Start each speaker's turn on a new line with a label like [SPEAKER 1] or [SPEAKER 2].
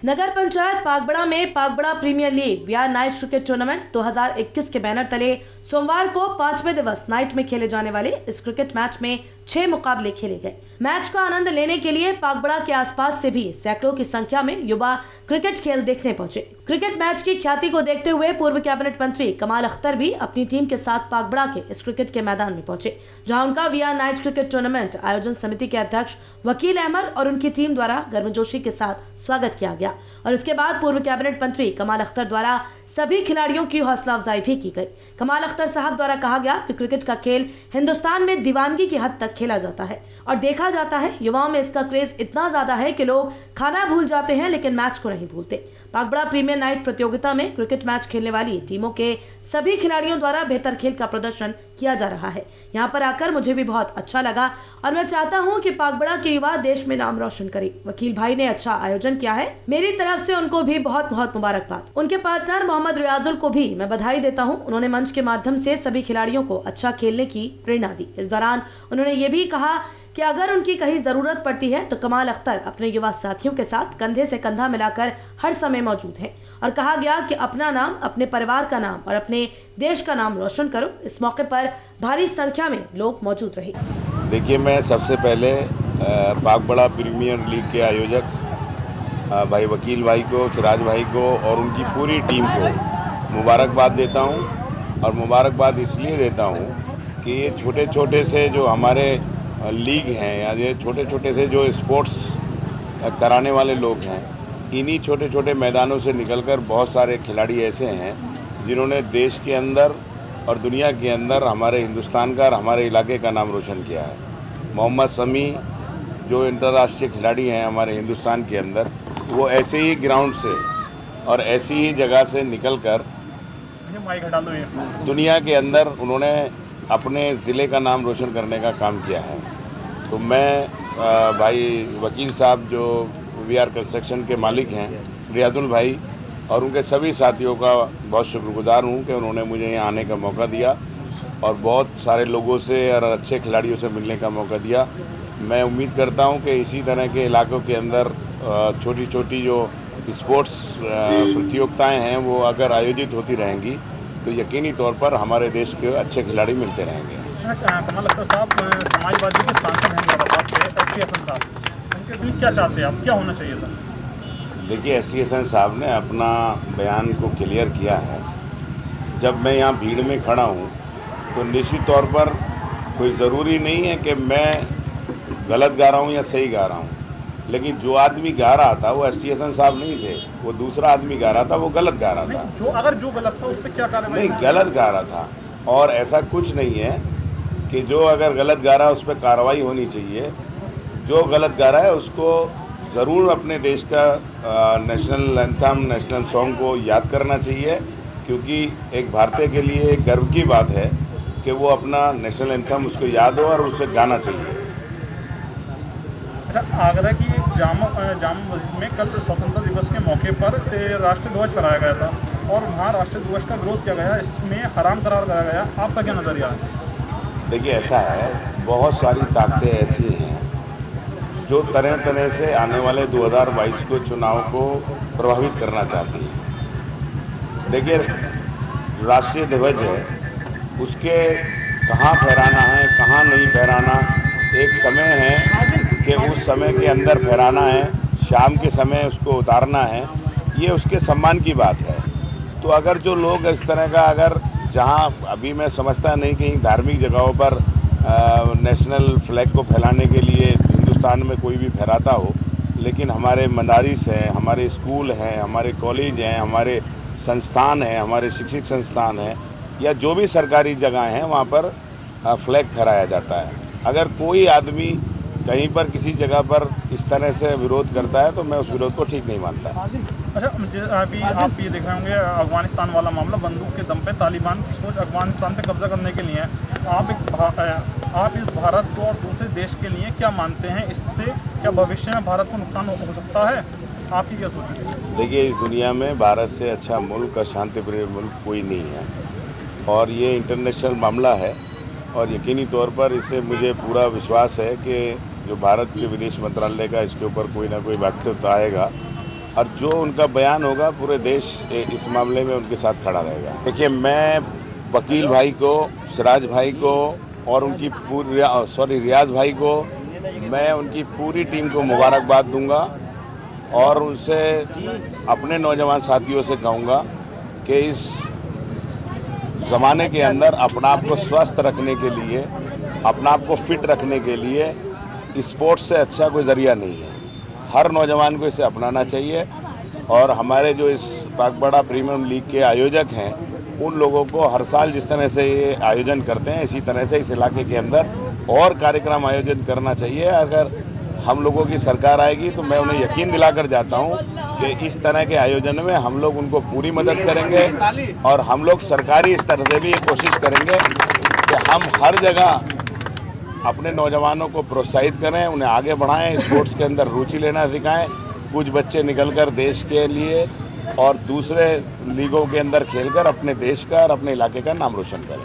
[SPEAKER 1] नगर पंचायत पागबड़ा में Pagbara premier league Bihar night cricket tournament 2021 के banner तले सोमवार को 5वें दिवस नाइट में खेले जाने वाले इस क्रिकेट मैच में 6 मुकाबले खेले गए। मैच का आनंद लेने के लिए पागबड़ा के आसपास से भी सैकड़ों की संख्या में युवा क्रिकेट खेल देखने पहुंचे। क्रिकेट मैच की ख्याति को देखते हुए पूर्व कैबिनेट मंत्री कमाल अख्तर भी अपनी टीम के साथ पागबड़ा के इस क्रिकेट के मैदान में पहुंचे, जहां उनका बिहार नाइट क्रिकेट टूर्नामेंट आयोजन समिति के अध्यक्ष वकील अहमद और उनकी टीम द्वारा गर्मजोशी के साथ स्वागत किया गया। और इसके बाद पूर्व कैबिनेट मंत्री कमाल अख्तर द्वारा सभी खिलाड़ियों की हौसला अफजाई भी की गई। कमाल अख्तर साहब द्वारा कहा गया कि क्रिकेट का खेल हिंदुस्तान में दीवानगी की हद तक खेला जाता है और देखा जाता है युवाओं में इसका क्रेज इतना ज्यादा है कि लोग खाना भूल जाते हैं लेकिन मैच को नहीं भूलते। पागबड़ा प्रीमियर नाइट प्रतियोगिता में क्रिकेट मैच खेलने वाली टीमों के सभी खिलाड़ियों द्वारा बेहतर खेल का प्रदर्शन किया जा रहा है। यहाँ पर आकर मुझे भी बहुत अच्छा लगा और मैं चाहता हूँ कि पागबड़ा के युवा देश में नाम रोशन करें। वकील भाई ने अच्छा आयोजन किया है, मेरी तरफ से उनको भी बहुत बहुत मुबारकबाद। उनके पार्टनर मोहम्मद रियाजुल को भी मैं बधाई देता हूँ, उन्होंने मंच के माध्यम से सभी खिलाड़ियों को अच्छा खेलने की प्रेरणा दी। इस दौरान उन्होंने ये भी कहा कि अगर उनकी कहीं जरूरत पड़ती है तो कमाल अख्तर अपने युवा साथियों के साथ कंधे से कंधा मिलाकर हर समय मौजूद हैं। और कहा गया कि अपना नाम, अपने परिवार का नाम और अपने देश का नाम रोशन करो। इस मौके पर भारी संख्या में लोग मौजूद रहे।
[SPEAKER 2] देखिए, मैं सबसे पहले पागबड़ा प्रीमियर लीग के आयोजक भाई वकील भाई को, सिराज भाई को और उनकी पूरी टीम को मुबारकबाद देता हूं। और मुबारकबाद इसलिए देता हूं कि ये छोटे छोटे से जो हमारे लीग हैं या ये छोटे छोटे से जो स्पोर्ट्स कराने वाले लोग हैं, इन्हीं छोटे छोटे मैदानों से निकलकर बहुत सारे खिलाड़ी ऐसे हैं जिन्होंने देश के अंदर और दुनिया के अंदर हमारे हिंदुस्तान का और हमारे इलाके का नाम रोशन किया है। मोहम्मद शमी जो इंटरराष्ट्रीय खिलाड़ी हैं हमारे हिंदुस्तान के अंदर, वो ऐसे ही ग्राउंड से और ऐसी ही जगह से निकलकर दुनिया के अंदर उन्होंने अपने ज़िले का नाम रोशन करने का काम किया है। तो मैं भाई वकील साहब जो वीआर कंस्ट्रक्शन के मालिक हैं, रियाजुल भाई और उनके सभी साथियों का बहुत शुक्रगुजार हूँ कि उन्होंने मुझे यहाँ आने का मौका दिया और बहुत सारे लोगों से और अच्छे खिलाड़ियों से मिलने का मौका दिया। मैं उम्मीद करता हूँ कि इसी तरह के इलाकों के अंदर छोटी छोटी जो स्पोर्ट्स प्रतियोगिताएं हैं वो अगर आयोजित होती रहेंगी तो यकीनी तौर पर हमारे देश के अच्छे खिलाड़ी मिलते रहेंगे।
[SPEAKER 3] कमाल अख्तर साहब समाजवादी के सांसद हैं मुरादाबाद के, एसटी हसन साहब, उनके लिए क्या चाहते हैं आप, क्या होना चाहिए था?
[SPEAKER 2] देखिए, एसटी हसन साहब ने अपना बयान को क्लियर किया है। जब मैं यहाँ भीड़ में खड़ा हूँ तो निश्चित तौर पर कोई ज़रूरी नहीं है कि मैं गलत गा रहा हूँ या सही गा रहा हूँ, लेकिन जो आदमी गा रहा था वो एसटी हसन साहब नहीं थे, वो दूसरा आदमी गा रहा था, वो गलत गा रहा था।
[SPEAKER 3] जो गलत था उस पर क्या कार्रवाई?
[SPEAKER 2] नहीं, गलत गा रहा था और ऐसा कुछ नहीं है कि जो अगर गलत गा रहा है उस पर कार्रवाई होनी चाहिए। जो गलत गा रहा है उसको ज़रूर अपने देश का नेशनल एंथम, नेशनल सॉन्ग को याद करना चाहिए, क्योंकि एक भारतीय के लिए एक गर्व की बात है कि वो अपना नेशनल एंथम उसको याद हो और उसे गाना चाहिए।
[SPEAKER 3] अच्छा, आगरा की जामा मस्जिद में कल स्वतंत्रता दिवस के मौके पर राष्ट्रीय ध्वज फहराया गया था और वहाँ राष्ट्रीय ध्वज का विरोध किया गया, इसमें हराम करार कराया गया। आपका क्या नज़रिया है?
[SPEAKER 2] देखिए, ऐसा है, बहुत सारी ताकतें ऐसी हैं जो तरह तरह से आने वाले 2022 को चुनाव को प्रभावित करना चाहती है। देखिए, राष्ट्रीय ध्वज है, उसके कहाँ फहराना है कहाँ नहीं फहराना, एक समय है कि उस समय के अंदर फहराना है, शाम के समय उसको उतारना है, ये उसके सम्मान की बात है। तो अगर जो लोग इस तरह का, अगर जहाँ अभी मैं समझता नहीं कहीं धार्मिक जगहों पर नेशनल फ्लैग को फैलाने के लिए हिंदुस्तान में कोई भी फहराता हो, लेकिन हमारे मदारिस हैं, हमारे स्कूल हैं, हमारे कॉलेज हैं, हमारे संस्थान हैं, हमारे शिक्षित संस्थान हैं या जो भी सरकारी जगह हैं वहाँ पर फ्लैग फहराया जाता है। अगर कोई आदमी कहीं पर किसी जगह पर इस तरह से विरोध करता है तो मैं उस विरोध को ठीक नहीं मानता।
[SPEAKER 3] अच्छा, अभी आप ये देख रहे होंगे अफगानिस्तान वाला मामला, बंदूक के दम पे तालिबान की सोच अफगानिस्तान पे कब्जा करने के लिए। आप इस भारत को और दूसरे देश के लिए क्या मानते हैं? इससे क्या भविष्य में भारत को नुकसान हो सकता है? आपकी क्या सोच है?
[SPEAKER 2] देखिए, इस दुनिया में भारत से अच्छा मुल्क और शांतिप्रिय मुल्क कोई नहीं है और ये इंटरनेशनल मामला है और यकीनी तौर पर इससे मुझे पूरा विश्वास है कि जो भारत के विदेश मंत्रालय का इसके ऊपर कोई ना कोई वक्तव्य आएगा और जो उनका बयान होगा पूरे देश इस मामले में उनके साथ खड़ा रहेगा। देखिए, मैं वकील भाई को, सिराज भाई को और उनकी पूरी रियाज भाई को, मैं उनकी पूरी टीम को मुबारकबाद दूंगा और उनसे अपने नौजवान साथियों से कहूँगा कि इस ज़माने के अंदर अपना आप को स्वस्थ रखने के लिए, अपना आप को फिट रखने के लिए स्पोर्ट्स से अच्छा कोई ज़रिया नहीं है। हर नौजवान को इसे अपनाना चाहिए और हमारे जो इस पागबड़ा प्रीमियम लीग के आयोजक हैं उन लोगों को हर साल जिस तरह से ये आयोजन करते हैं इसी तरह से इस इलाके के अंदर और कार्यक्रम आयोजित करना चाहिए। अगर हम लोगों की सरकार आएगी तो मैं उन्हें यकीन दिलाकर जाता हूं कि इस तरह के आयोजन में हम लोग उनको पूरी मदद करेंगे और हम लोग सरकारी स्तर से भी ये कोशिश करेंगे कि हम हर जगह अपने नौजवानों को प्रोत्साहित करें, उन्हें आगे बढ़ाएं, स्पोर्ट्स के अंदर रुचि लेना सिखाएं। कुछ बच्चे निकलकर देश के लिए और दूसरे लीगों के अंदर खेलकर अपने देश का और अपने इलाके का नाम रोशन करें।